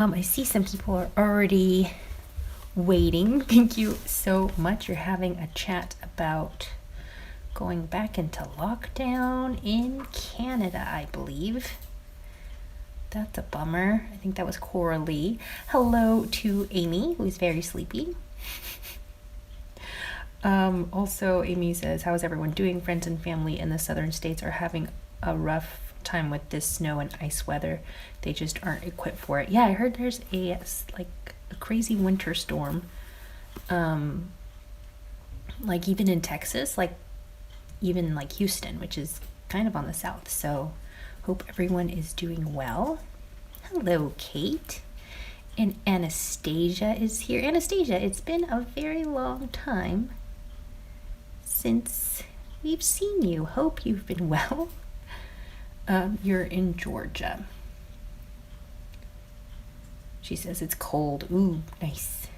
I see some people are already waiting. Thank you so much. You're having a chat about going back into lockdown in Canada, I believe. That's a bummer. I think that was Coralie. Hello to Amy, who's very sleepy. Also, Amy says, how is everyone doing? Friends and family in the southern states are having a rough time with this snow and ice weather. They just aren't equipped for it. Yeah, I heard there's a crazy winter storm. Like even in Texas, like even like Houston, which is kind of on the south. So hope everyone is doing well. Hello, Kate. And Anastasia is here. Anastasia, it's been a very long time since we've seen you. Hope you've been well. You're in Georgia. She says it's cold. Ooh, nice.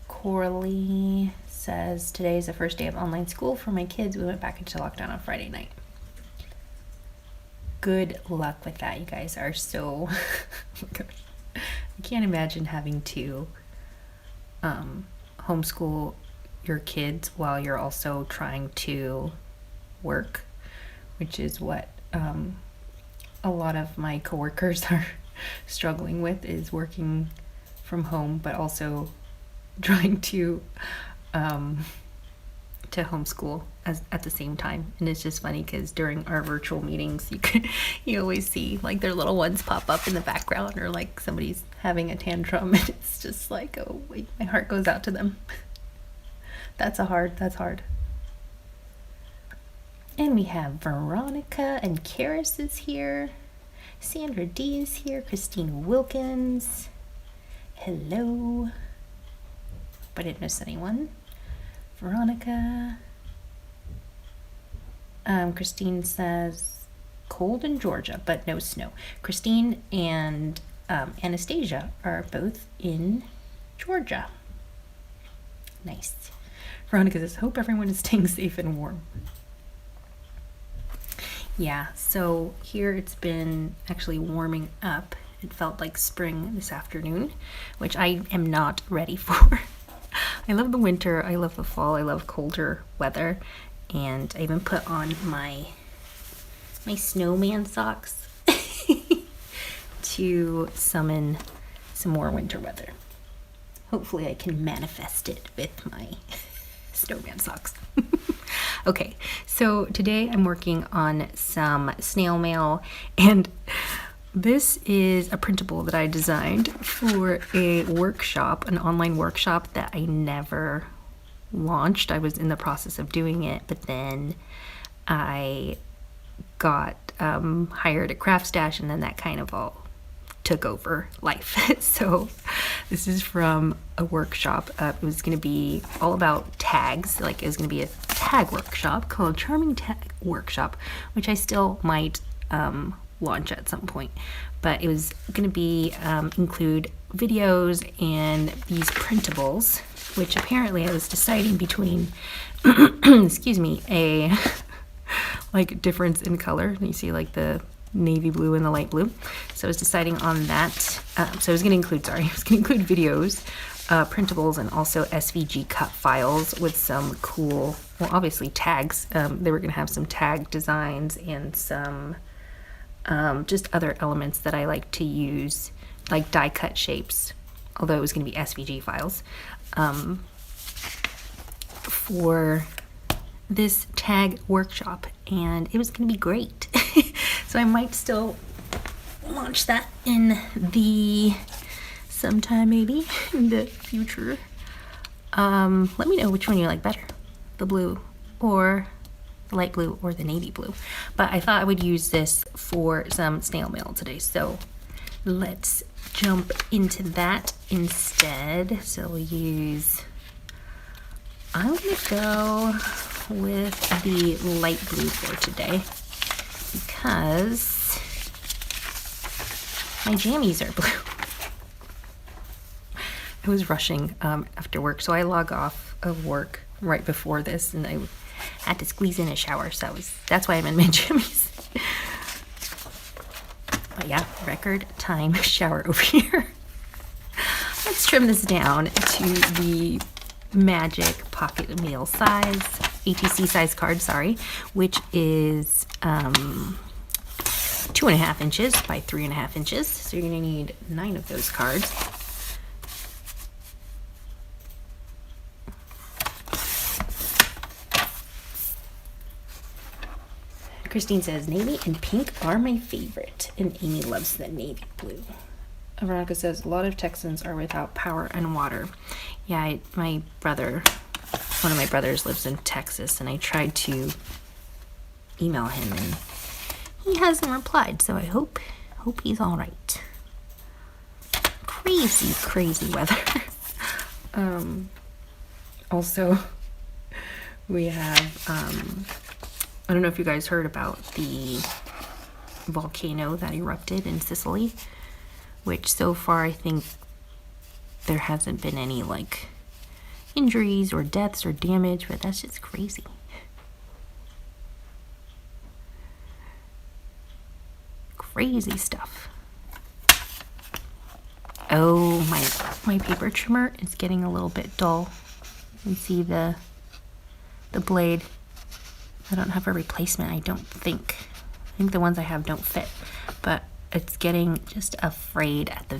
Coralie says today is the first day of online school for my kids. We went back into lockdown on Friday night. Good luck with that. You guys are so oh my gosh. I can't imagine having to homeschool your kids while you're also trying to work, which is what a lot of my coworkers are struggling with, is working from home but also trying to homeschool at the same time. And it's just funny because during our virtual meetings you always see like their little ones pop up in the background, or like somebody's having a tantrum, and it's just like, oh wait, my heart goes out to them. That's hard. And we have Veronica and Karis is here. Sandra D is here. Christine Wilkins. Hello. I didn't miss anyone. Veronica. Christine says cold in Georgia, but no snow. Christine and Anastasia are both in Georgia. Nice. Veronica says, hope everyone is staying safe and warm. Yeah, so here it's been actually warming up. It felt like spring this afternoon, which I am not ready for. I love the winter, I love the fall, I love colder weather, and I even put on my snowman socks to summon some more winter weather. Hopefully I can manifest it with my snowman socks. Okay, so today I'm working on some snail mail, and this is a printable that I designed for a workshop, an online workshop that I never launched. I was in the process of doing it, but then I got hired at Craft Stash, and then that kind of all took over life. So this is from a workshop. It was going to be all about tags. Like, it was going to be a tag workshop called Charming Tag Workshop, which I still might launch at some point. But it was going to be include videos and these printables, which apparently I was deciding between excuse me, a like difference in color. You see like the navy blue and the light blue. So I was deciding on that. So I was going to include videos, printables, and also SVG cut files with some cool, well, obviously tags. They were going to have some tag designs and some just other elements that I like to use, like die cut shapes, although it was going to be SVG files, for this tag workshop, and it was going to be great. So I might still launch that in the sometime maybe in the future. Let me know which one you like better, the blue or the light blue or the navy blue. But I thought I would use this for some snail mail today, so let's jump into that instead. So we'll use, I'm gonna go with the light blue for today because my jammies are blue. I was rushing after work, so I log off of work right before this, and I had to squeeze in a shower, so that's why I'm in my jammies. But yeah, record time shower over here. Let's trim this down to the Magic Pocket Mail size, ATC size card, sorry, which is 2.5 inches by 3.5 inches. So you're gonna need 9 of those cards. Christine says, navy and pink are my favorite, and Amy loves the navy blue. Veronica says, a lot of Texans are without power and water. Yeah, one of my brothers lives in Texas, and I tried to email him, and he hasn't replied, so I hope he's all right. Crazy weather. Also, we have, I don't know if you guys heard about the volcano that erupted in Sicily, which so far I think there hasn't been any like injuries or deaths or damage, but that's just crazy. Crazy stuff. Oh, my paper trimmer is getting a little bit dull. You can see the blade. I don't have a replacement, I don't think. I think the ones I have don't fit, but it's getting just afraid at the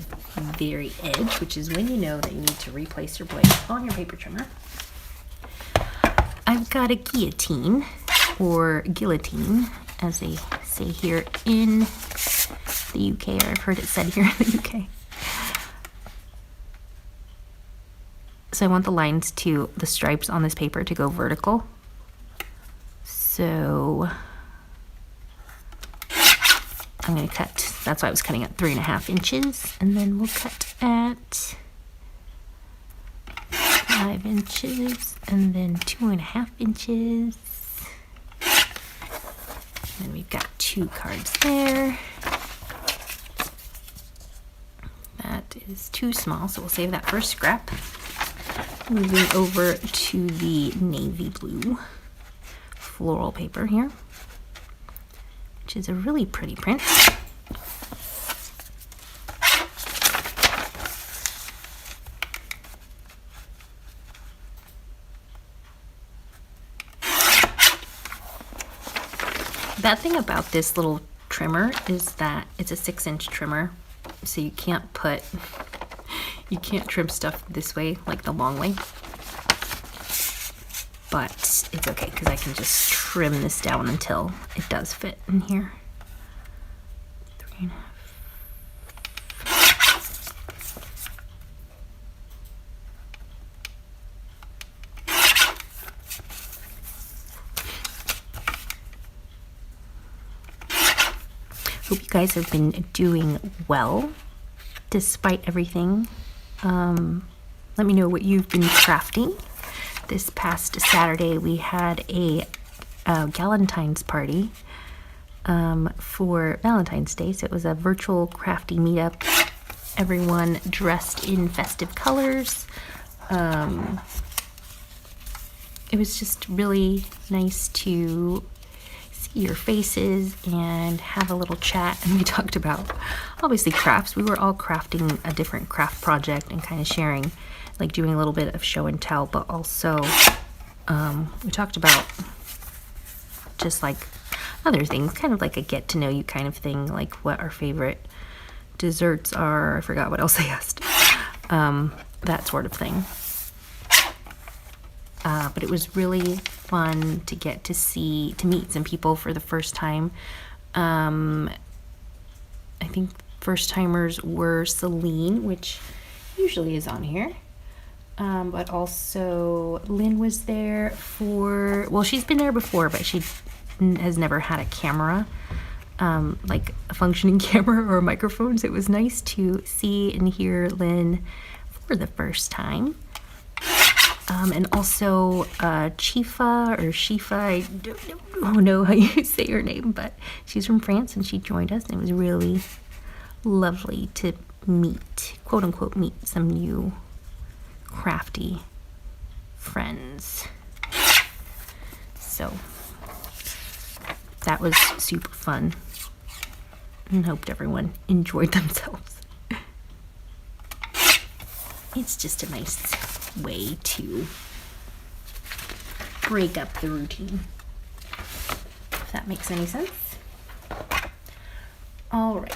very edge, which is when you know that you need to replace your blade on your paper trimmer. I've got a guillotine, or guillotine, as they say here in the UK, or I've heard it said here in the UK. So I want the stripes on this paper to go vertical. So I'm going to cut, that's why I was cutting at 3.5 inches, and then we'll cut at 5 inches, and then 2.5 inches. And we've got 2 cards there. That is too small, so we'll save that for scrap. Moving over to the navy blue floral paper here, which is a really pretty print. Bad thing about this little trimmer is that it's a 6-inch trimmer, so you can't trim stuff this way, like the long way. But it's okay, because I can just trim this down until it does fit in here. 3.5. Hope you guys have been doing well despite everything. Let me know what you've been crafting. This past Saturday we had a Galentine's party for Valentine's Day, so it was a virtual crafty meetup. Everyone dressed in festive colors. It was just really nice to see your faces and have a little chat, and we talked about obviously crafts. We were all crafting a different craft project and kind of sharing, like doing a little bit of show and tell, but also we talked about just like other things, kind of like a get to know you kind of thing, like what our favorite desserts are. I forgot what else I asked. That sort of thing. But it was really fun to get to meet some people for the first time. I think first timers were Celine, which usually is on here. But also Lynn was there well, she's been there before, but she has never had a camera, like a functioning camera or a microphone. So it was nice to see and hear Lynn for the first time. And also Chifa or Shifa, I don't know how you say her name, but she's from France and she joined us, and it was really lovely to meet, quote unquote, meet some new crafty friends. So that was super fun, and hoped everyone enjoyed themselves. It's just a nice way to break up the routine, if that makes any sense. All right.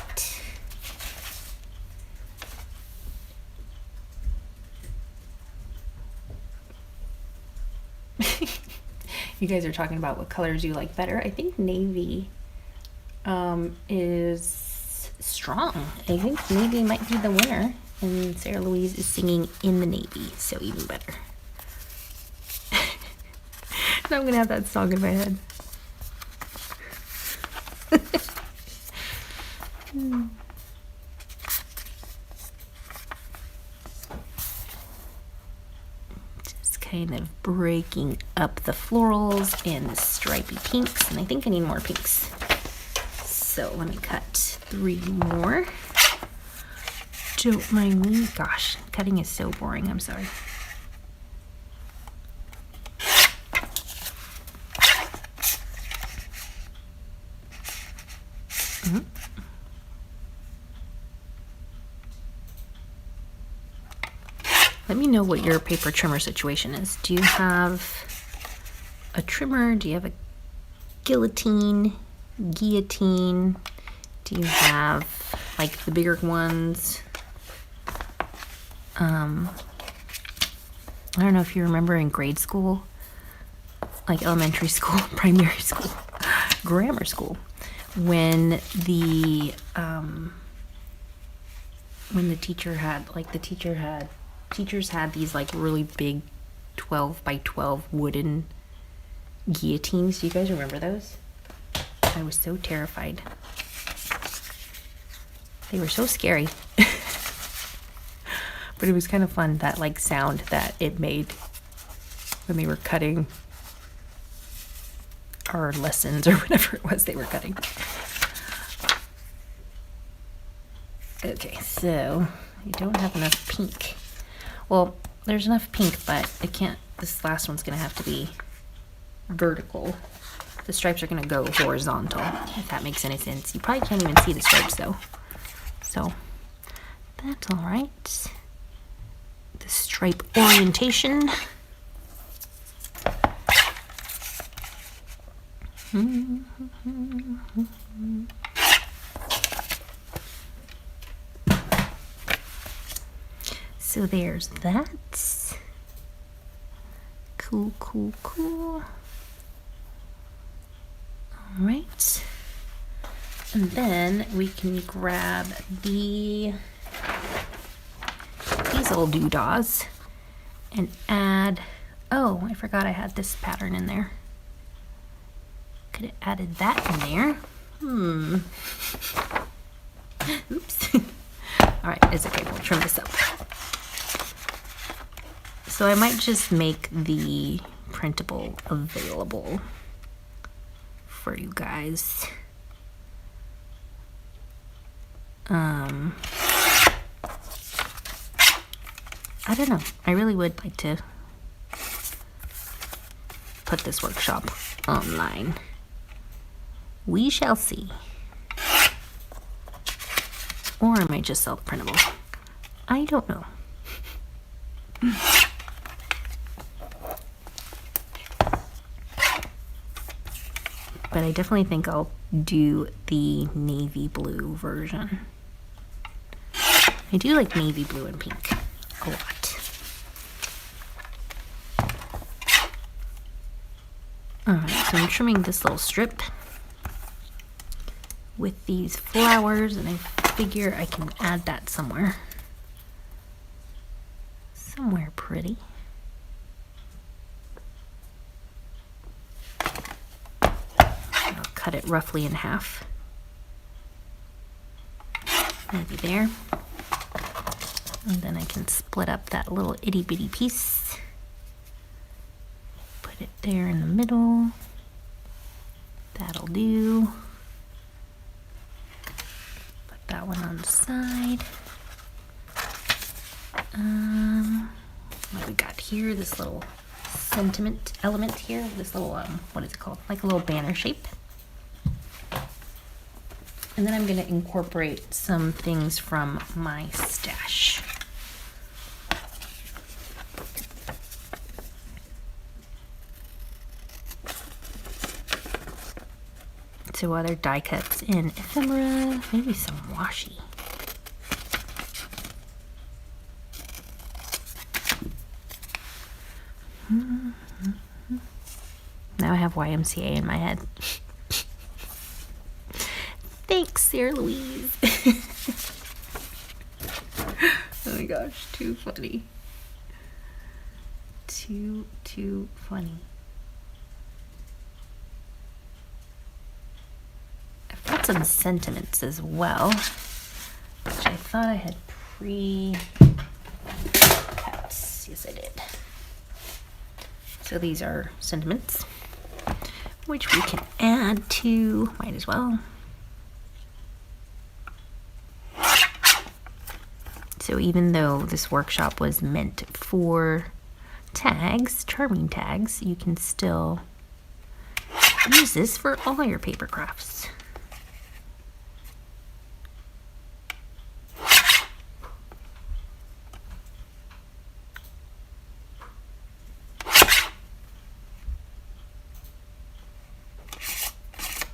You guys are talking about what colors you like better. I think navy is strong. I think navy might be the winner, and Sarah Louise is singing in the navy, so even better. Now I'm gonna have that song in my head. Just kind of breaking up the florals and the stripy pinks, and I think I need more pinks. So let me cut 3 more. Don't mind me. Gosh, cutting is so boring. I'm sorry. Let me know what your paper trimmer situation is. Do you have a trimmer? Do you have a guillotine? Do you have like the bigger ones? I don't know if you remember in grade school, like elementary school, primary school, grammar school, when the teachers had these like really big 12 by 12 wooden guillotines. Do you guys remember those? I was so terrified. They were so scary. But it was kind of fun, that like sound that it made when they were cutting our lessons or whatever it was they were cutting. Okay, so I don't have enough pink. Well, there's enough pink, but this last one's gonna have to be vertical. The stripes are gonna go horizontal, if that makes any sense. You probably can't even see the stripes though. So that's all right. The stripe orientation. So there's that. Cool. All right. And then we can grab these little doodahs and add, oh, I forgot I had this pattern in there. Could have added that in there. Oops. All right, it's okay, we'll trim this up. So I might just make the printable available for you guys. I don't know. I really would like to put this workshop online. We shall see. Or I might just sell the printable. I don't know. But I definitely think I'll do the navy blue version. I do like navy blue and pink a lot. Alright, so I'm trimming this little strip with these flowers, and I figure I can add that somewhere pretty. I'll cut it roughly in half, maybe there, and then I can split up that little itty bitty piece, put it there in the middle. That'll do. Put that one on the side. What we got here, this little sentiment element here, this little, what is it called? Like a little banner shape. And then I'm going to incorporate some things from my stash. So other die cuts in ephemera, maybe some washi. Now I have YMCA in my head. Thanks, Sarah Louise. Oh my gosh, too funny. Too funny. I've got some sentiments as well, which I thought I had pre-cut. Yes, I did. So these are sentiments, which we can add to, might as well. So even though this workshop was meant for tags, charming tags, you can still use this for all your paper crafts.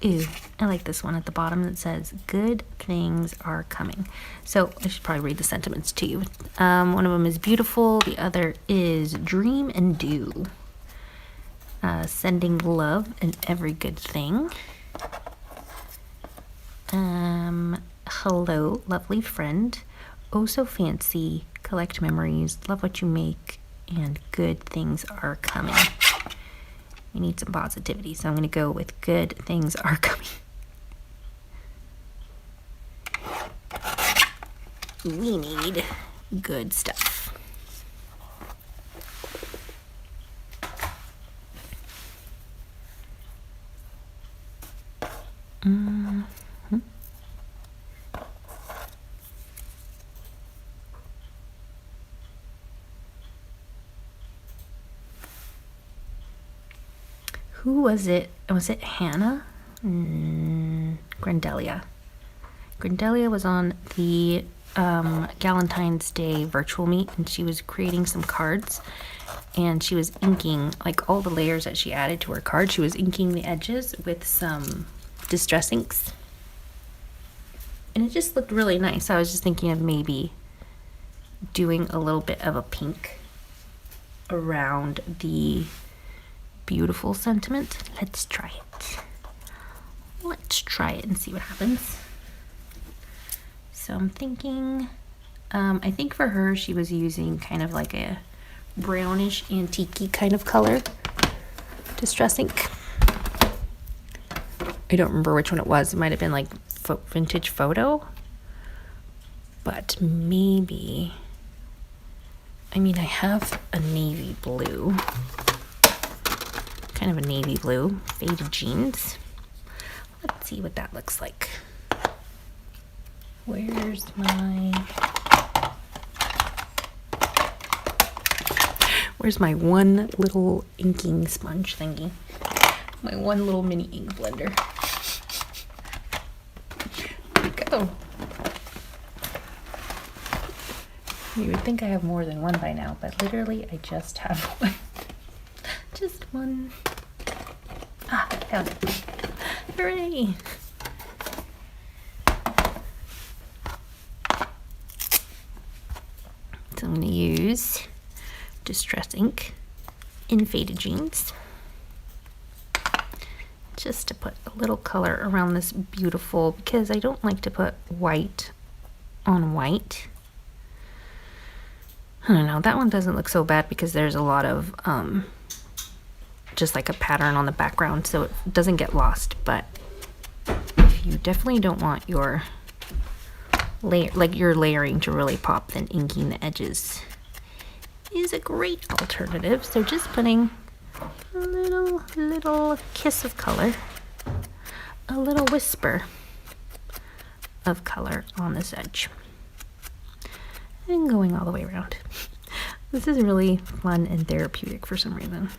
Ooh, I like this one at the bottom that says, good things are coming. So I should probably read the sentiments to you. One of them is beautiful. The other is dream and do. Sending love and every good thing. Hello, lovely friend. Oh, so fancy. Collect memories. Love what you make. And good things are coming. We need some positivity, so I'm going to go with good things are coming. We need good stuff. Who was it? Was it Hannah? Grandelia. Grandelia was on the Galentine's Day virtual meet, and she was creating some cards, and she was inking, like all the layers that she added to her card, she was inking the edges with some distress inks. And it just looked really nice. I was just thinking of maybe doing a little bit of a pink around the beautiful sentiment. Let's try it. Let's try it and see what happens. So I'm thinking, I think for her, she was using kind of like a brownish antique-y kind of color distress ink. I don't remember which one it was. It might have been like vintage photo, but maybe, I mean, I have a navy blue, kind of a navy blue, faded jeans. Let's see what that looks like. Where's my one little inking sponge thingy? My one little mini ink blender. There we go. You would think I have more than one by now, but literally I just have one. Just one. Ah, I found it. Hooray! So I'm going to use distress ink in faded jeans just to put a little color around this beautiful, because I don't like to put white on white. I don't know, that one doesn't look so bad because there's a lot of just like a pattern on the background, so it doesn't get lost. But if you definitely don't want your your layering to really pop, then inking the edges is a great alternative. So just putting a little kiss of color, a little whisper of color on this edge, and going all the way around. This is really fun and therapeutic for some reason.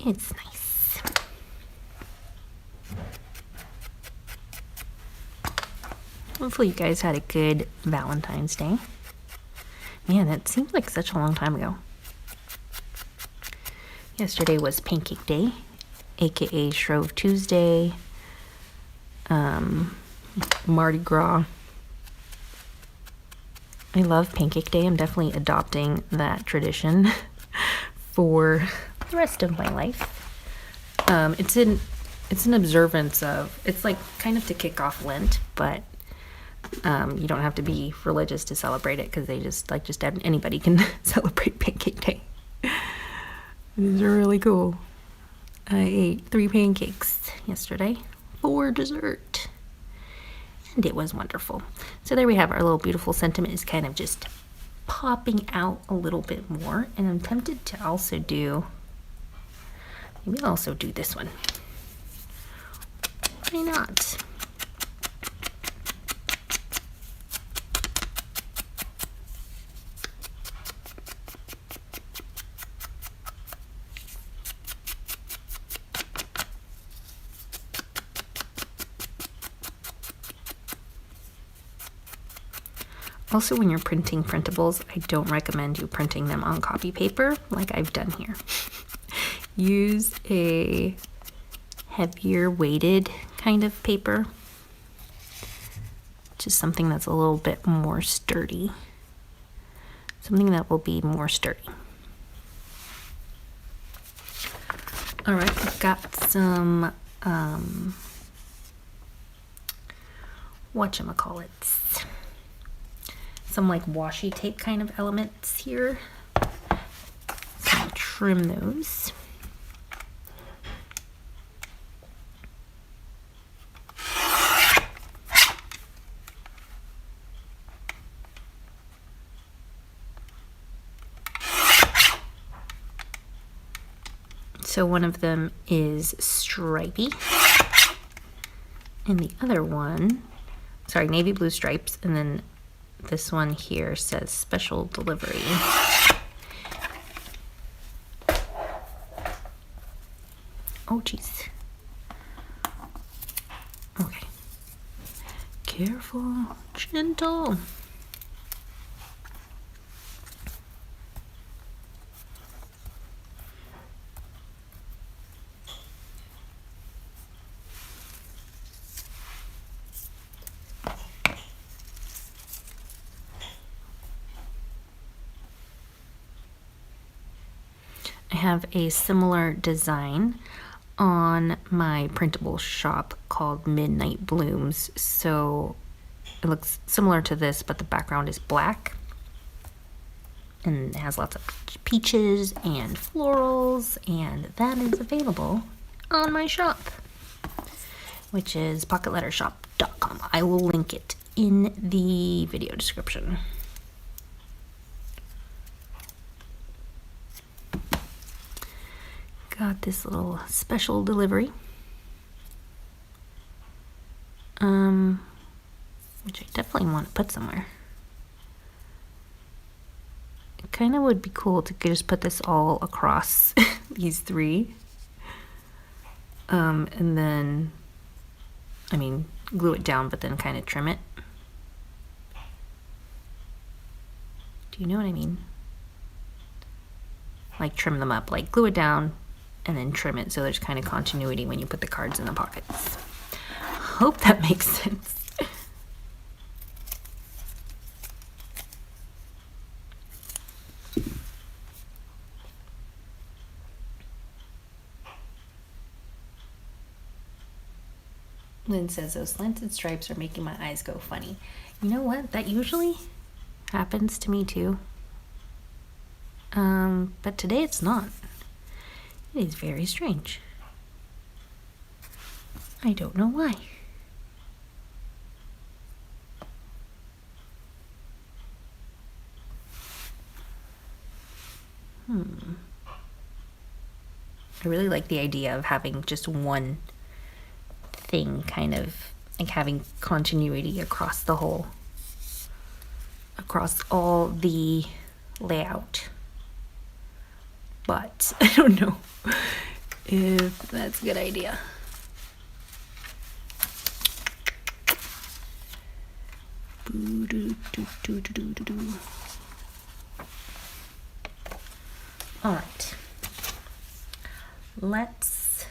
It's nice. Hopefully you guys had a good Valentine's Day. Man, that seems like such a long time ago. Yesterday was Pancake Day, aka Shrove Tuesday, Mardi Gras. I love Pancake Day. I'm definitely adopting that tradition for the rest of my life. It's an observance of, it's like kind of to kick off Lent, but you don't have to be religious to celebrate it, because they just anybody can celebrate Pancake Day. These are really cool. I ate 3 pancakes yesterday for dessert, and it was wonderful. So there we have our little beautiful sentiment is kind of just popping out a little bit more, and I'm tempted to also do, maybe I'll also do this one. Why not? Also, when you're printing printables, I don't recommend you printing them on copy paper like I've done here. Use a heavier weighted kind of paper, just something that's a little bit more sturdy. Something that will be more sturdy. All right, I've got some whatchamacallits. Some like washi tape kind of elements here. So I'll trim those. So one of them is stripy, and the other one, sorry, navy blue stripes, and then this one here says special delivery. Oh, jeez. Okay. Careful, gentle. I have a similar design on my printable shop called Midnight Blooms. So it looks similar to this, but the background is black. And it has lots of peaches and florals, and that is available on my shop, which is pocketlettershop.com. I will link it in the video description. Got this little special delivery, which I definitely want to put somewhere. It kind of would be cool to just put this all across these 3, and then, I mean, glue it down, but then kind of trim it. Do you know what I mean? Like trim them up, like glue it down and then trim it so there's kind of continuity when you put the cards in the pockets. Hope that makes sense. Lynn says those slanted stripes are making my eyes go funny. You know what? That usually happens to me too. But today it's not. It is very strange. I don't know why. I really like the idea of having just one thing, kind of like having continuity across the whole, across all the layout. But I don't know. if that's a good idea. All right. Let's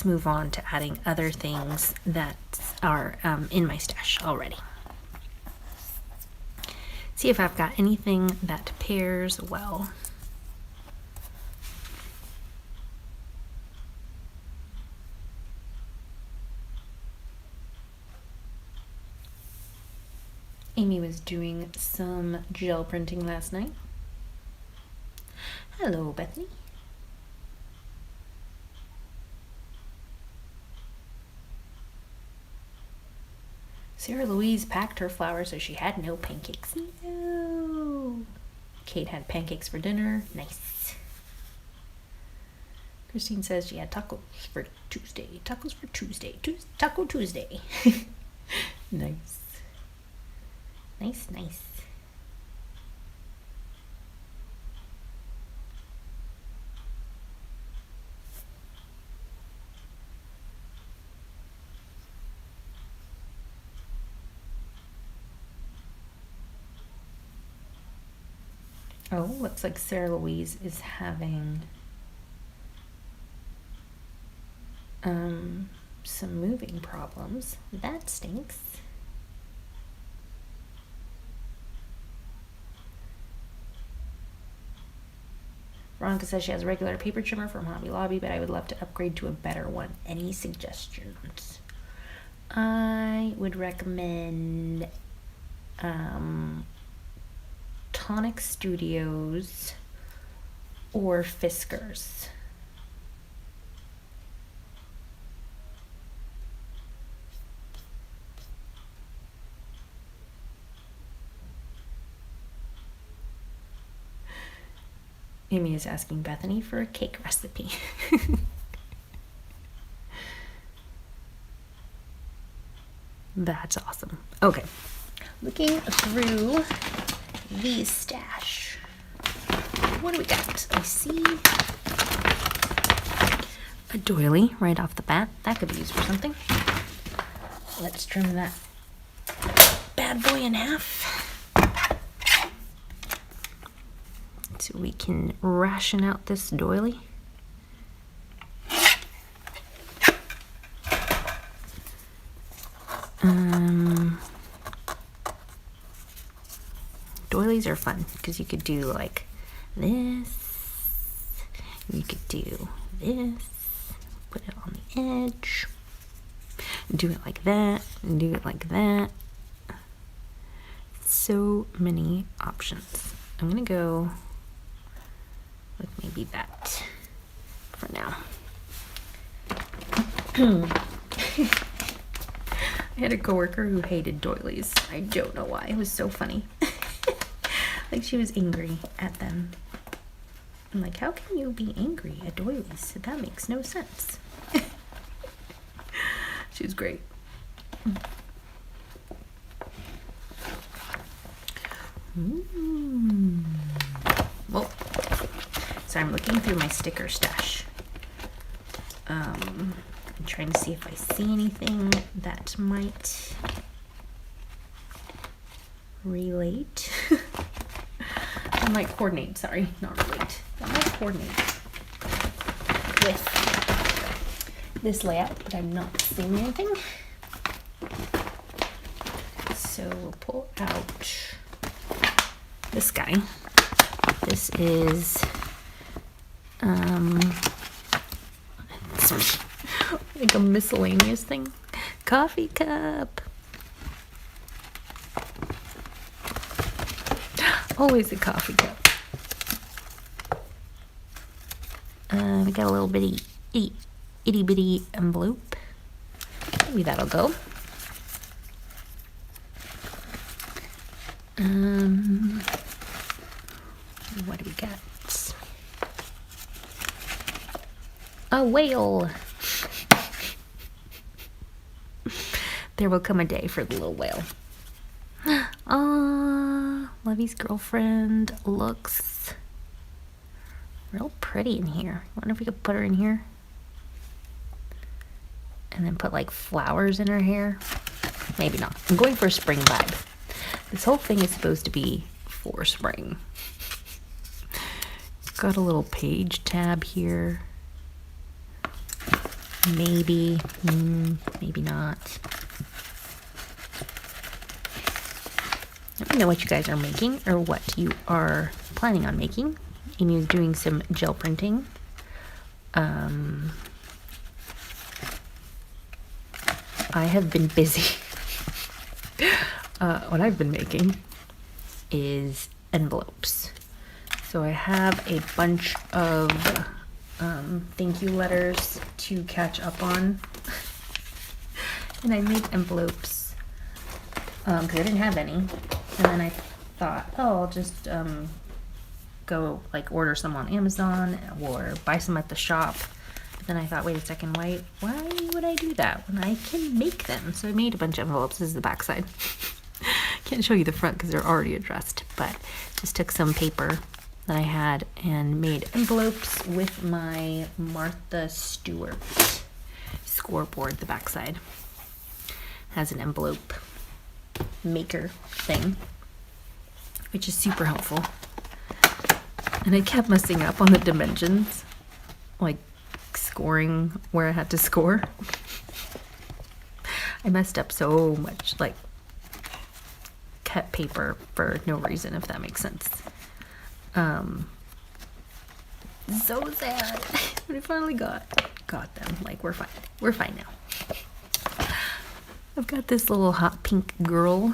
move on to adding other things that are in my stash already. See if I've got anything that pairs well. Amy was doing some gel printing last night. Hello, Bethany. Sarah Louise packed her flowers so she had no pancakes. No. Kate had pancakes for dinner. Nice. Christine says she had tacos for Tuesday. Tacos for Tuesday. Taco Tuesday. Nice. Nice, nice. Oh, looks like Sarah Louise is having some moving problems. That stinks. Veronica says she has a regular paper trimmer from Hobby Lobby, but I would love to upgrade to a better one. Any suggestions? I would recommend Tonic Studios or Fiskars. Amy is asking Bethany for a cake recipe. That's awesome. Okay, looking through the stash. What do we got? I see a doily right off the bat. That could be used for something. Let's trim that bad boy in half so we can ration out this doily. Doilies are fun because you could do like this, you could do this, put it on the edge, do it like that, and do it like that. So many options. I'm gonna go with maybe that for now. I had a coworker who hated doilies. I don't know why. It was so funny. Like she was angry at them. I'm like, how can you be angry at doilies? That makes no sense. She was great. Well, so I'm looking through my sticker stash. I'm trying to see if I see anything that might relate. That might coordinate, sorry, not relate. That might coordinate with this layout, but I'm not seeing anything. So we'll pull out this guy. This is like a miscellaneous thing. Coffee cup. Always a coffee cup. We got a little bitty itty bitty envelope. Maybe that'll go. What do we got? A whale. There will come a day for the little whale. Let Levy's girlfriend looks real pretty in here. I wonder if we could put her in here. And then put like flowers in her hair. Maybe not. I'm going for a spring vibe. This whole thing is supposed to be for spring. It's got a little page tab here. Maybe, maybe not. Let me know what you guys are making or what you are planning on making. Amy's doing some gel printing. I have been busy. What I've been making is envelopes. So I have a bunch of thank you letters to catch up on. And I made envelopes because I didn't have any. And then I thought, oh, I'll just go like order some on Amazon or buy some at the shop. But then I thought, wait a second, why would I do that when I can make them? So I made a bunch of envelopes. This is the back side. Can't show you the front because they're already addressed, but just took some paper that I had and made envelopes with my Martha Stewart scoreboard. The backside has an envelope maker thing, which is super helpful. And I kept messing up on the dimensions, like scoring where I had to score. I messed up so much, like cut paper for no reason, if that makes sense. So sad. But I finally got them. Like, we're fine now. I've got this little hot pink girl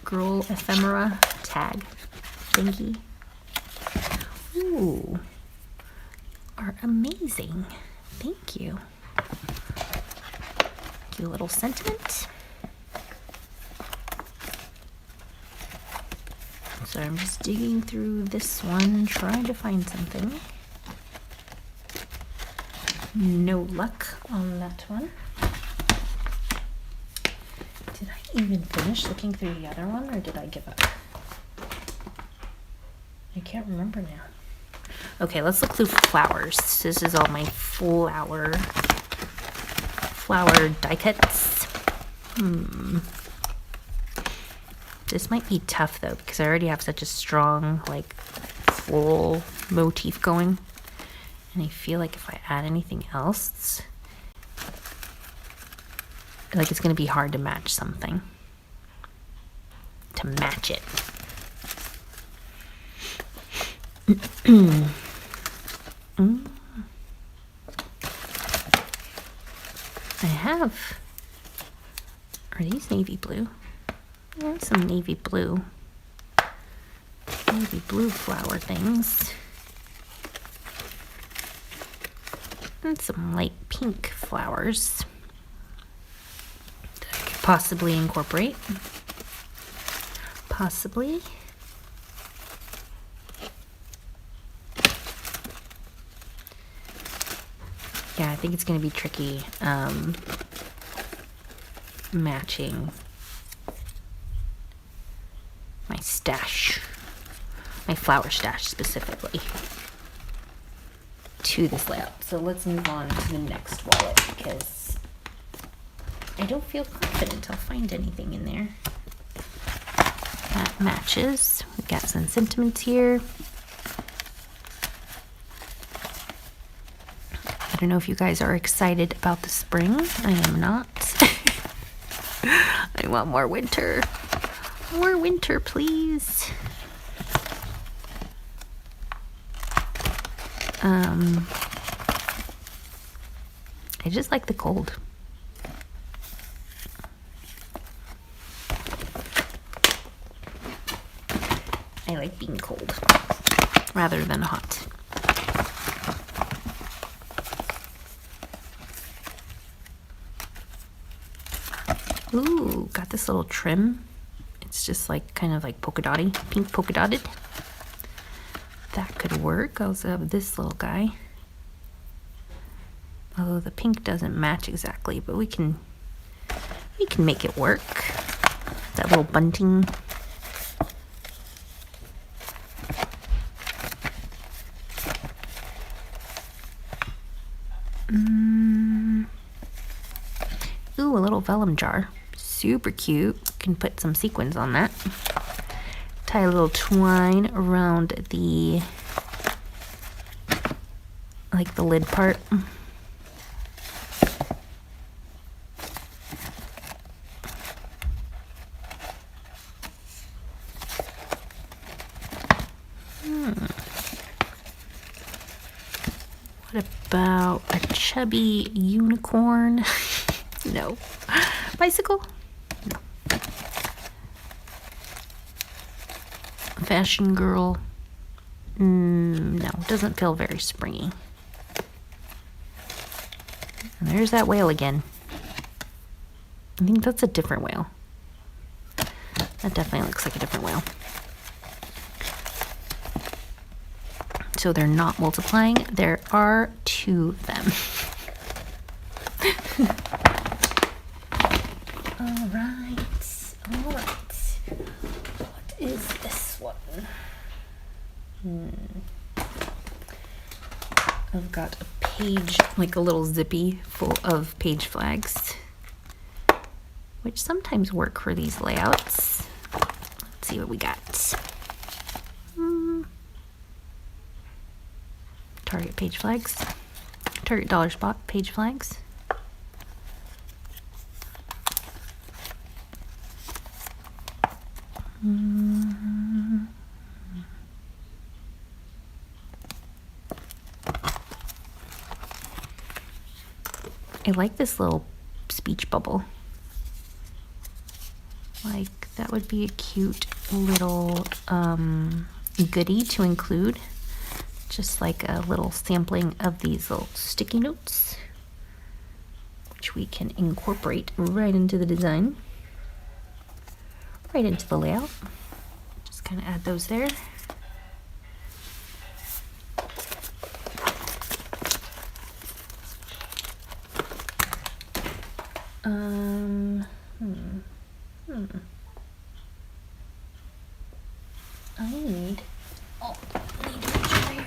ephemera tag thingy. Ooh, are amazing. Thank you. Cute little sentiment. So I'm just digging through this one, trying to find something. No luck on that one. Did I even finish looking through the other one, or did I give up? I can't remember now. Okay, let's look through flowers. This is all my flower die cuts. This might be tough though, because I already have such a strong like floral motif going. And I feel like if I add anything else, like it's going to be hard to match something. To match it. I have, are these navy blue? There's some navy blue flower things. And some light pink flowers that I could possibly incorporate. Possibly. Yeah, I think it's going to be tricky matching my stash, my flower stash specifically, to this layout. So let's move on to the next wallet because I don't feel confident I'll find anything in there that matches. We've got some sentiments here. I don't know if you guys are excited about the spring. I am not. I want more winter. More winter, please. I just like the cold. I like being cold rather than hot. Ooh, got this little trim. It's just like kind of like polka dotty, pink polka dotted. That could work. I also have this little guy. Although the pink doesn't match exactly, but we can make it work. that little bunting. Ooh, a little vellum jar. Super cute. Can put some sequins on that. Tie a little twine around the, like the lid part. What about a chubby unicorn? No. Bicycle? No. Fashion girl? No, doesn't feel very springy. And there's that whale again. I think that's a different whale. That definitely looks like a different whale. So they're not multiplying. There are 2 of them. All right. What is this one? I've got a page, like a little zippy full of page flags, which sometimes work for these layouts. Let's see what we got. Target page flags. Target dollar spot page flags. I like this little speech bubble. Like, that would be a cute little goodie to include. Just like a little sampling of these little sticky notes, which we can incorporate right into the design, right into the layout. Just kind of add those there. I need a dryer.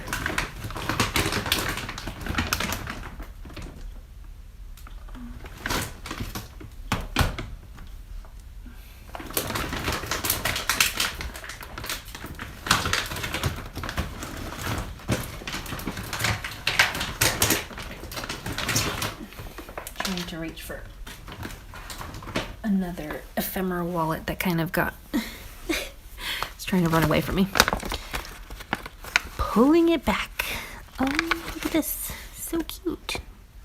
Trying to reach for another ephemera wallet that kind of got it's trying to run away from me. Pulling it back. Oh, look at this. So cute.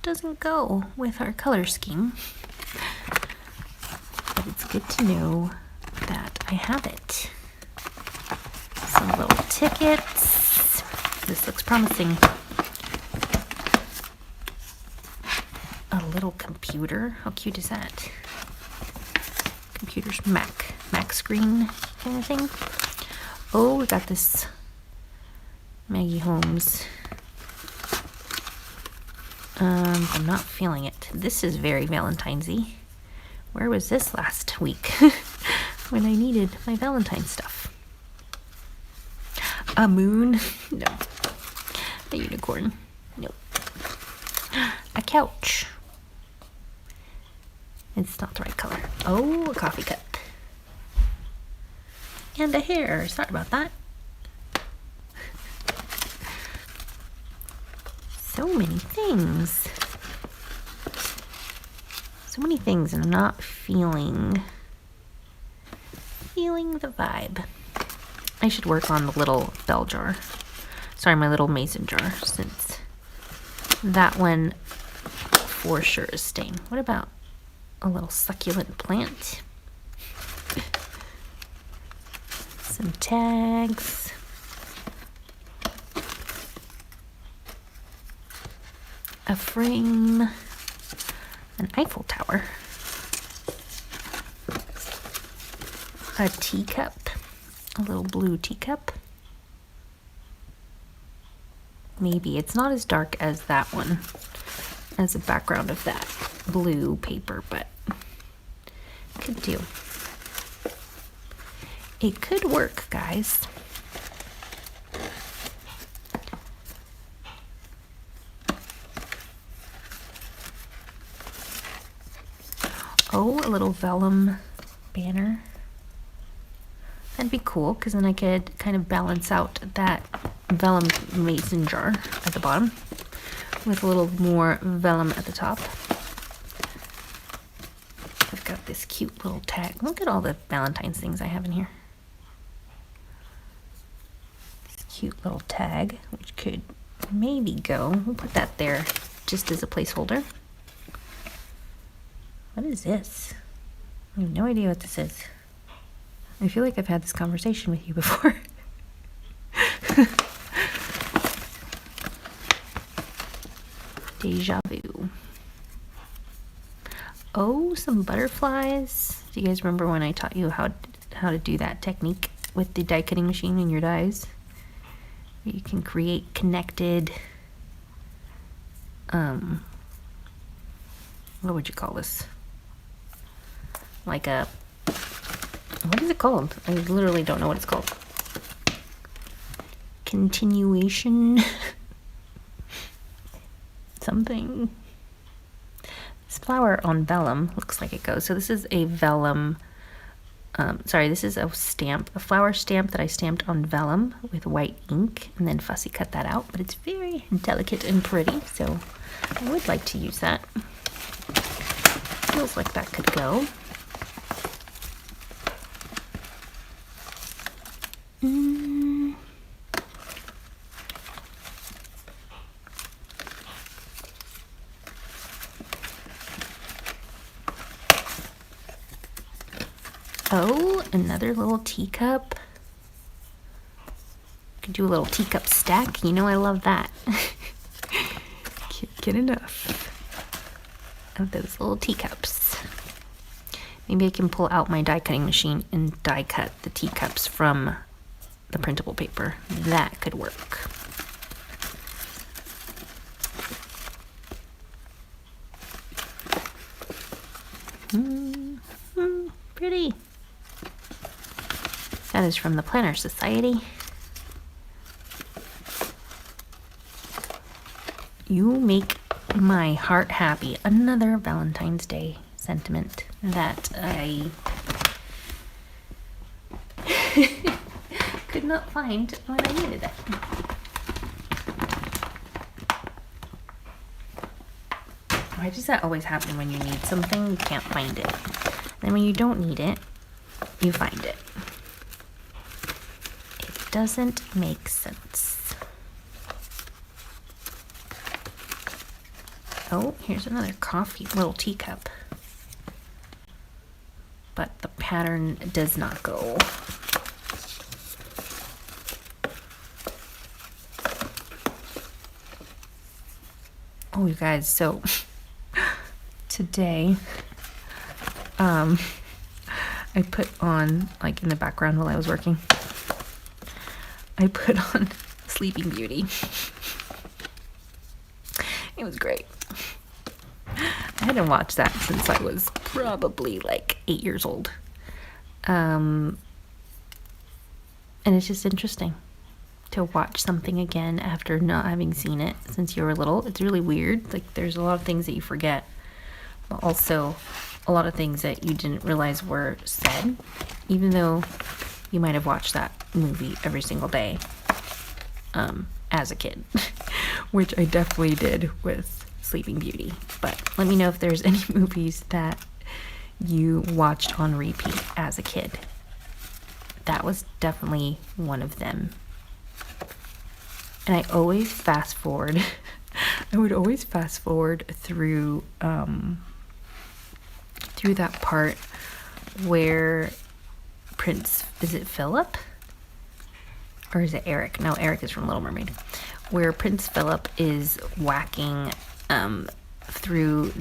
Doesn't go with our color scheme. But it's good to know that I have it. Some little tickets. This looks promising. A little computer. How cute is that? Computer's Mac screen kind of thing. Oh, we got this Maggie Holmes. I'm not feeling it. This is very Valentine's-y. Where was this last week when I needed my Valentine stuff? A moon? No. A unicorn? Nope. A couch. It's not the right color. Oh, a coffee cup. And a hair. Sorry about that. So many things. So many things, and I'm not feeling the vibe. I should work on the little bell jar. Sorry, my little mason jar, since that one for sure is staying. What about a little succulent plant? Some tags. A frame. An Eiffel Tower. A teacup. A little blue teacup. Maybe. It's not as dark as that one, as a background of that blue paper, but could do. It could work, guys. Oh, a little vellum banner. That'd be cool, because then I could kind of balance out that vellum mason jar at the bottom with a little more vellum at the top. I've got this cute little tag. Look at all the Valentine's things I have in here. This cute little tag, which could maybe go. We'll put that there just as a placeholder. What is this? I have no idea what this is. I feel like I've had this conversation with you before. Deja vu. Oh, some butterflies. Do you guys remember when I taught you how to do that technique with the die cutting machine in your dies? You can create connected, what would you call this? Like a, what is it called? I literally don't know what it's called. Continuation. Something. This flower on vellum looks like it goes. So this is a vellum, this is a stamp, a flower stamp that I stamped on vellum with white ink and then fussy cut that out. But it's very delicate and pretty, so I would like to use that. Feels like that could go. Oh, another little teacup. Could do a little teacup stack. You know I love that. Can't get enough of those little teacups. Maybe I can pull out my die cutting machine and die cut the teacups from the printable paper. That could work. Pretty. That is from the Planner Society. You make my heart happy. Another Valentine's Day sentiment that I could not find when I needed it. Why does that always happen when you need something, you can't find it? Then when you don't need it, you find it. It doesn't make sense. Oh, here's another coffee little teacup. But the pattern does not go. Oh, you guys, so today, I put on, like in the background while I was working, I put on Sleeping Beauty. It was great. I hadn't watched that since I was probably like 8 years old. And it's just interesting to watch something again after not having seen it since you were little. It's really weird. Like there's a lot of things that you forget, but also a lot of things that you didn't realize were said, even though you might have watched that movie every single day as a kid, which I definitely did with Sleeping Beauty. But let me know if there's any movies that you watched on repeat as a kid. That was definitely one of them. And I always fast forward. I would always fast forward through that part where Prince, is it Philip? Or is it Eric? No, Eric is from Little Mermaid. Where Prince Philip is whacking through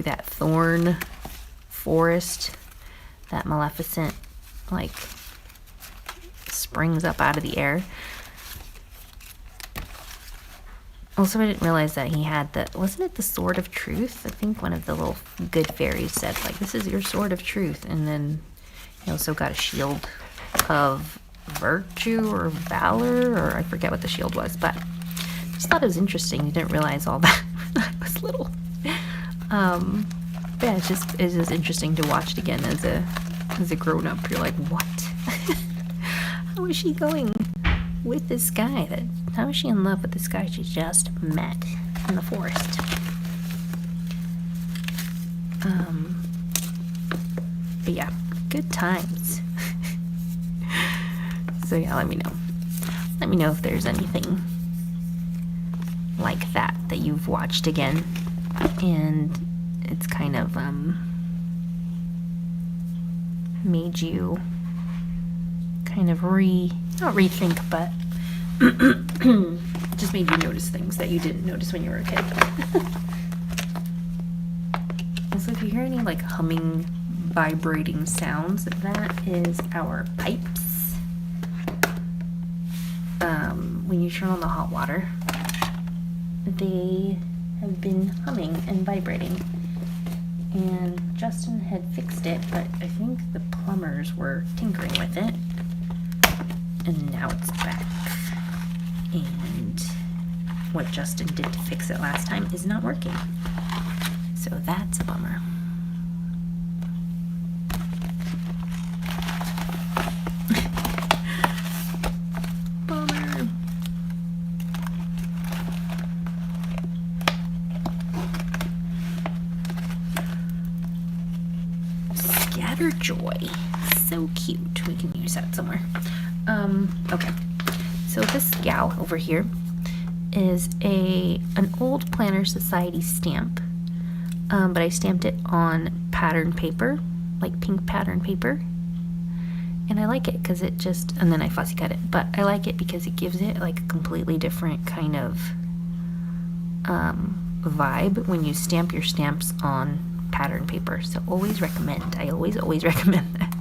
that thorn forest that Maleficent like springs up out of the air. Also, I didn't realize that he had the, wasn't it the sword of truth? I think one of the little good fairies said, like, this is your sword of truth. And then he also got a shield of virtue or valor, or I forget what the shield was, but I just thought it was interesting. You didn't realize all that when I was little. But yeah, it's just interesting to watch it again as a grown-up. You're like, what? How is she going with this guy? How is she in love with this guy she just met in the forest? But yeah, good times. So yeah, let me know. Let me know if there's anything like that you've watched again, and it's kind of made you kind of not rethink, but just made you notice things that you didn't notice when you were a kid. Also, if you hear any like humming, vibrating sounds, that is our pipes. When you turn on the hot water, they have been humming and vibrating. And Justin had fixed it, but I think the plumbers were tinkering with it. And now it's back. And what Justin did to fix it last time is not working. So that's a bummer. Bummer. Scatterjoy. So cute. We can use that somewhere. Okay. So this gal over here is an old Planner Society stamp, but I stamped it on pattern paper, like pink pattern paper, and I like it because it just, and then I fussy cut it, but I like it because it gives it like a completely different kind of vibe when you stamp your stamps on pattern paper. So always recommend, I always recommend that.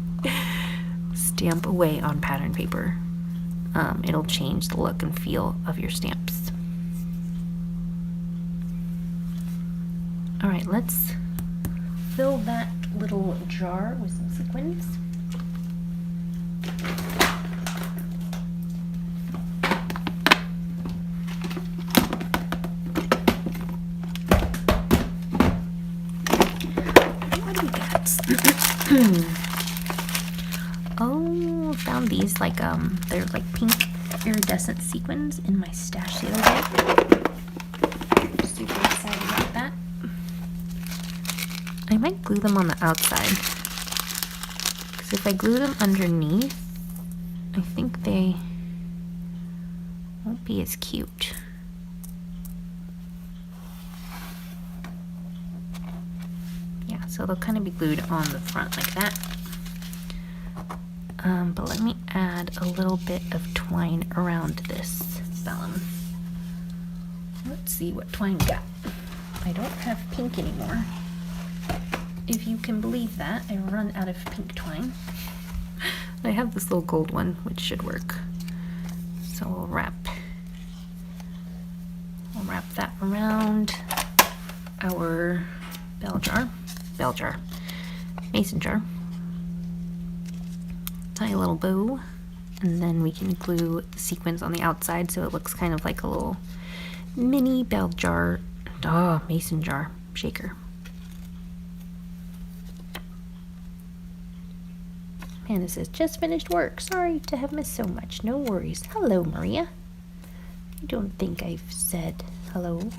Stamp away on pattern paper. It'll change the look and feel of your stamps. All right, let's fill that little jar with some sequins. What do we got? Oh, found these like they're like pink iridescent sequins in my stash the other day. Super excited about that. I might glue them on the outside, because if I glue them underneath, I think they won't be as cute. Yeah, so they'll kind of be glued on the front like that. But let me add a little bit of twine around this vellum. Let's see what twine we got. I don't have pink anymore. If you can believe that, I run out of pink twine. I have this little gold one, which should work. So we'll wrap that around our mason jar. Tie a little bow, and then we can glue the sequins on the outside so it looks kind of like a little mini mason jar shaker. Hannah says, just finished work. Sorry to have missed so much. No worries. Hello, Maria. I don't think I've said hello.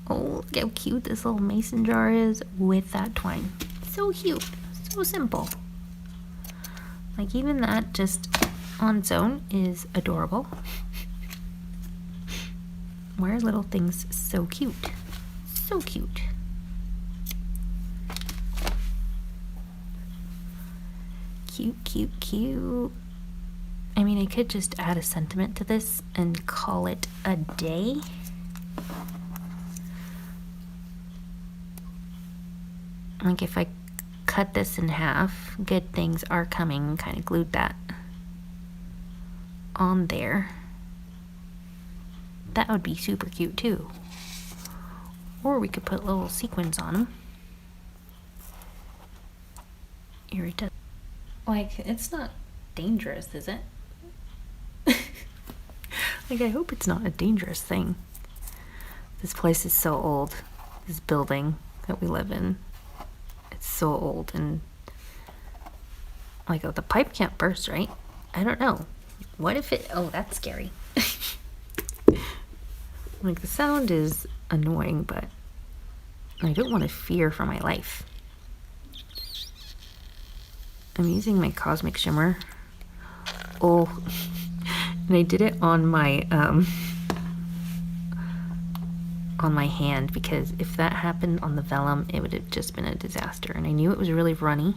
Oh, look how cute this little mason jar is with that twine. So cute. So simple. Like, even that just on its own is adorable. Why are little things so cute? So cute. Cute, cute, cute. I mean, I could just add a sentiment to this and call it a day. Like if I cut this in half, good things are coming, kind of glued that on there. That would be super cute too. Or we could put little sequins on them. Here it does. Like, it's not dangerous, is it? Like, I hope it's not a dangerous thing. This place is so old. This building that we live in. It's so old, and like, oh, the pipe can't burst, right? I don't know. What if it, oh, that's scary. Like, the sound is annoying, but I don't want to fear for my life. I'm using my Cosmic Shimmer. Oh, and I did it on my hand, because if that happened on the vellum, it would have just been a disaster. And I knew it was really runny.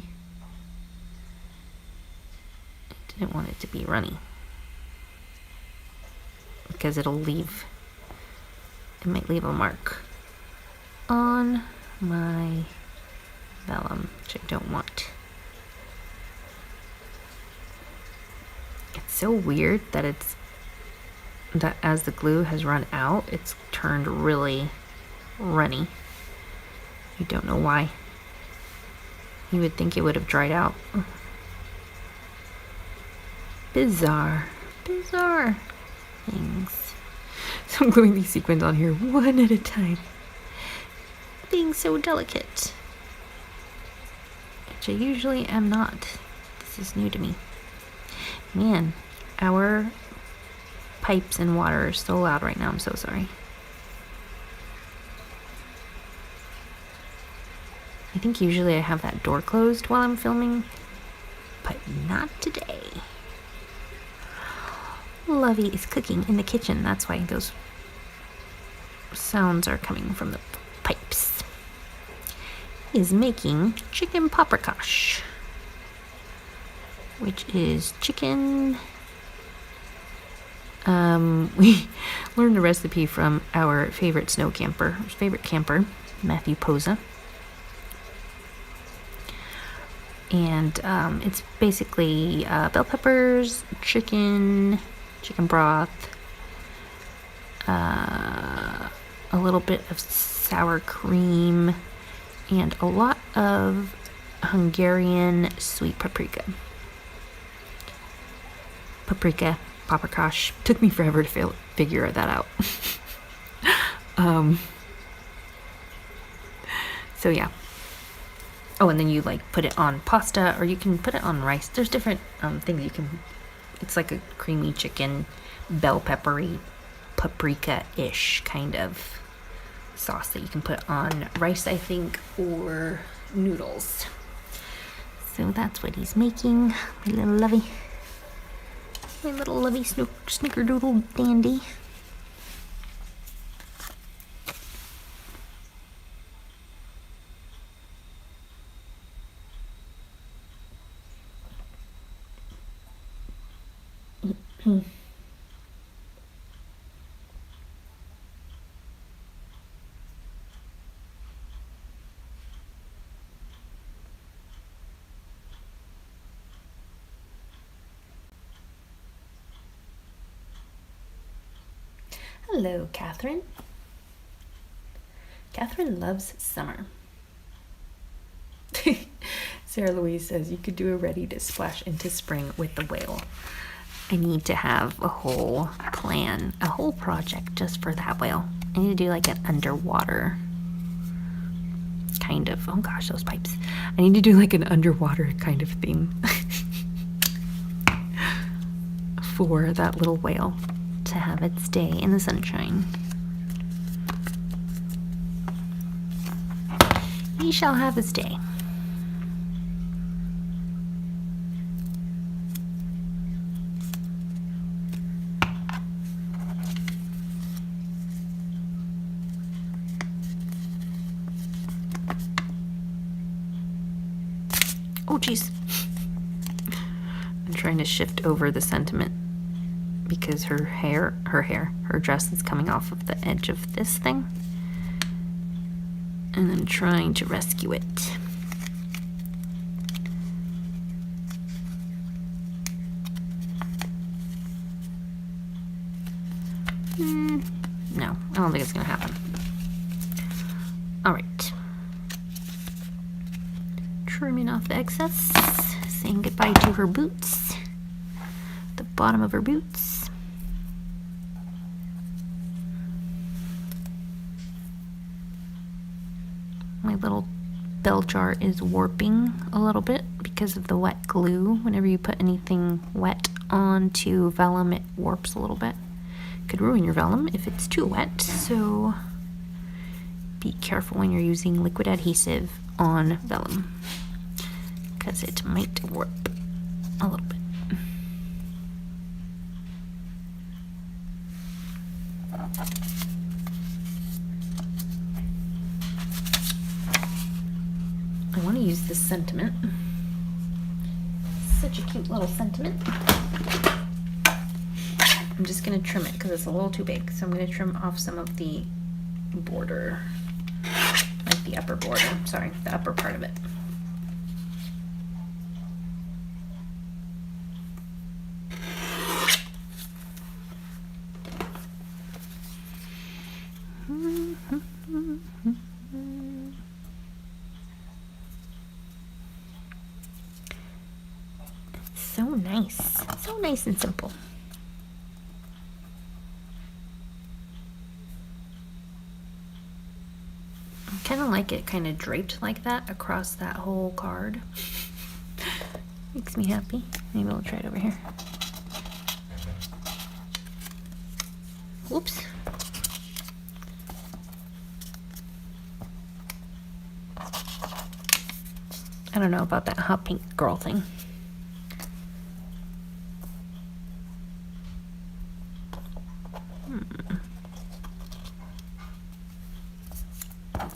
I didn't want it to be runny, because it'll leave, it might leave a mark on my vellum, which I don't want. It's so weird that as the glue has run out, it's turned really runny. I don't know why. You would think it would have dried out. Bizarre things. So I'm gluing these sequins on here one at a time. Being so delicate. Which I usually am not. This is new to me. Man, our pipes and water are so loud right now. I'm so sorry. I think usually I have that door closed while I'm filming, but not today. Lovey is cooking in the kitchen. That's why those sounds are coming from the pipes. He is making chicken paprikash, which is chicken. We learned the recipe from our favorite camper, Matthew Posa. And it's basically bell peppers, chicken broth, a little bit of sour cream, and a lot of Hungarian sweet paprika. Paprikash. Took me forever to figure that out. So yeah. Oh, and then you like put it on pasta, or you can put it on rice. There's different things you can. It's like a creamy chicken, bell peppery, paprika-ish kind of sauce that you can put on rice, I think, or noodles. So that's what he's making. My little lovey. My little lovey snickerdoodle dandy. Hello, Catherine. Catherine loves summer. Sarah Louise says you could do a ready to splash into spring with the whale. I need to have a whole plan, a whole project just for that whale. I need to do like an underwater kind of, oh gosh, those pipes. I need to do like an underwater kind of theme for that little whale to have its day in the sunshine. He shall have his day. Oh, geez. I'm trying to shift over the sentiment because her dress is coming off of the edge of this thing. And I'm trying to rescue it. No, I don't think it's gonna happen. All right. Trimming off the excess, saying goodbye to her boots, the bottom of her boots. My little bell jar is warping a little bit because of the wet glue. Whenever you put anything wet onto vellum, it warps a little bit. Could ruin your vellum if it's too wet, so be careful when you're using liquid adhesive on vellum, because it might warp a little bit. I want to use this sentiment. Such a cute little sentiment. I'm just going to trim it because it's a little too big. So I'm going to trim off some of the border, like the upper border, sorry, the upper part of it. So nice and simple. I kind of like it kind of draped like that across that whole card. Makes me happy. Maybe I'll try it over here. Whoops. I don't know about that hot pink girl thing.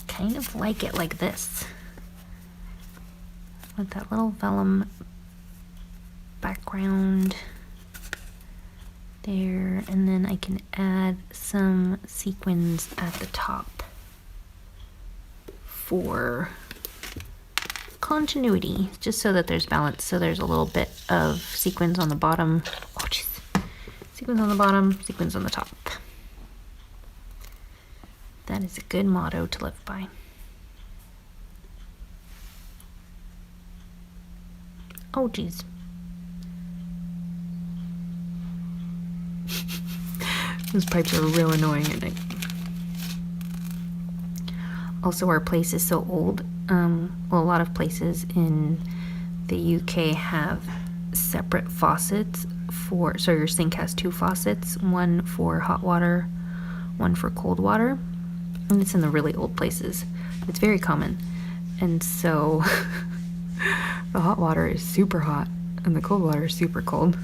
Kind of like it like this, with that little vellum background there, and then I can add some sequins at the top for continuity, just so that there's balance. So there's a little bit of sequins on the bottom. Oh jeez. Sequins on the bottom, sequins on the top. That is a good motto to live by. Oh geez. Those pipes are real annoying at night. Also, our place is so old. Well, a lot of places in the UK have separate faucets for, so your sink has two faucets, one for hot water, one for cold water. And it's in the really old places. It's very common. And so the hot water is super hot and the cold water is super cold.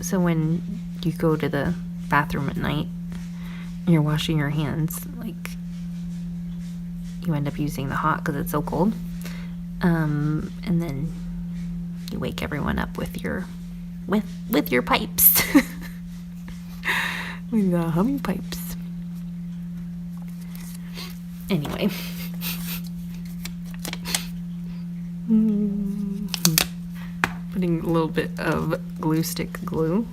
So when you go to the bathroom at night and you're washing your hands, like, you end up using the hot because it's so cold. And then you wake everyone up with your pipes. With the humming pipes. Anyway. Putting a little bit of glue stick glue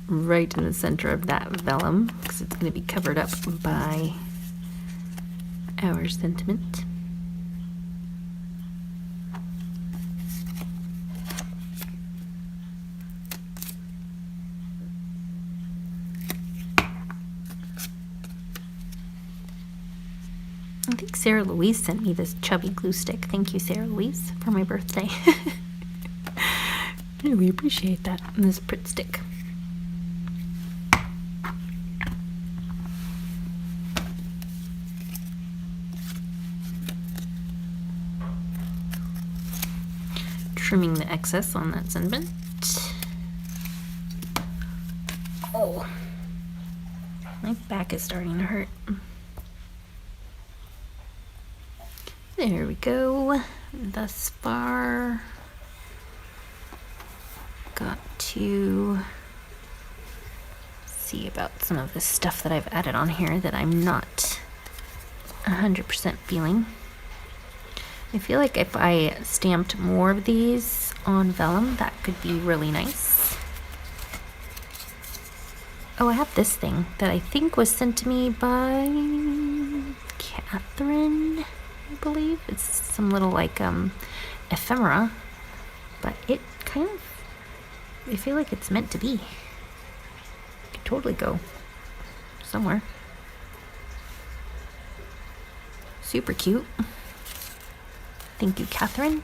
right in the center of that vellum, because it's going to be covered up by our sentiment. I think Sarah Louise sent me this chubby glue stick. Thank you, Sarah Louise, for my birthday. Really appreciate that. And this Pritt stick. Trimming the excess on that sentiment. Oh, my back is starting to hurt. There we go. Thus far, got to see about some of the stuff that I've added on here that I'm not 100% feeling. I feel like if I stamped more of these on vellum, that could be really nice. Oh, I have this thing that I think was sent to me by Catherine, I believe. It's some little like ephemera, but it kind of, I feel like it's meant to be. It could totally go somewhere. Super cute. Thank you, Catherine.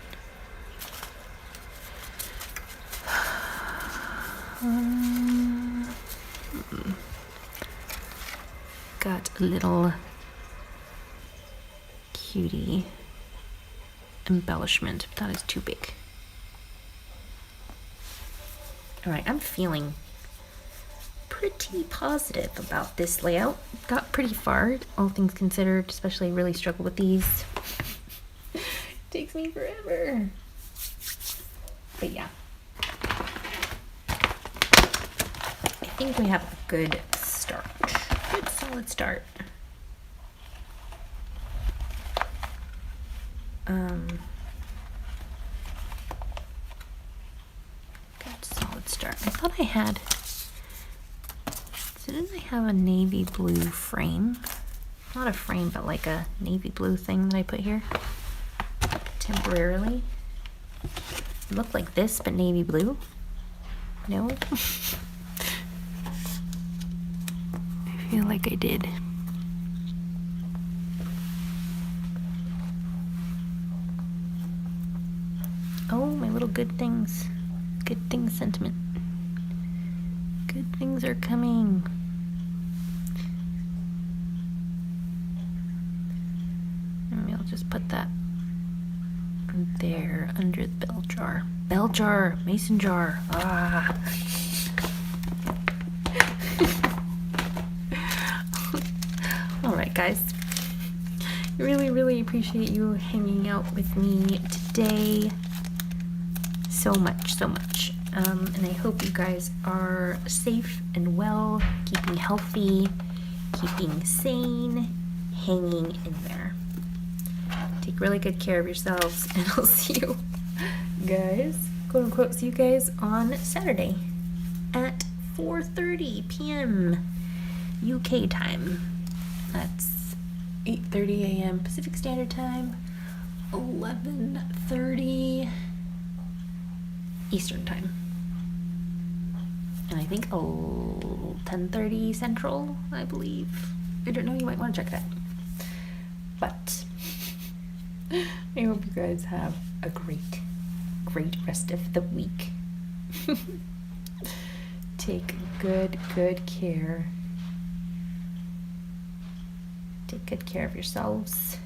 Got a little cutie embellishment. That is too big. All right, I'm feeling pretty positive about this layout. Got pretty far, all things considered, especially really struggle with these. Takes me forever. But yeah. I think we have a good start. Good solid start. Good solid start. I thought I had, didn't I have a navy blue frame? Not a frame, but like a navy blue thing that I put here temporarily. It looked like this, but navy blue. No? I feel like I did. Oh, my little good things. Good things sentiment. Good things are coming. Maybe I'll just put that there under the bell jar. Bell jar, mason jar. Ah. All right, guys. Really appreciate you hanging out with me today. So much. And I hope you guys are safe and well, keeping healthy, keeping sane, hanging in there. Take really good care of yourselves, and I'll see you guys, quote unquote, see you guys on Saturday at 4:30 p.m. UK time. That's 8:30 a.m. Pacific Standard Time, 11:30 Eastern Time. And I think 10:30 Central, I believe. I don't know, you might want to check that. But I hope you guys have a great rest of the week. Take good care. Take good care of yourselves.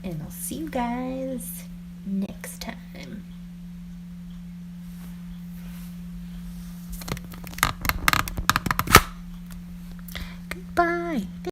And I'll see you guys next time. Goodbye.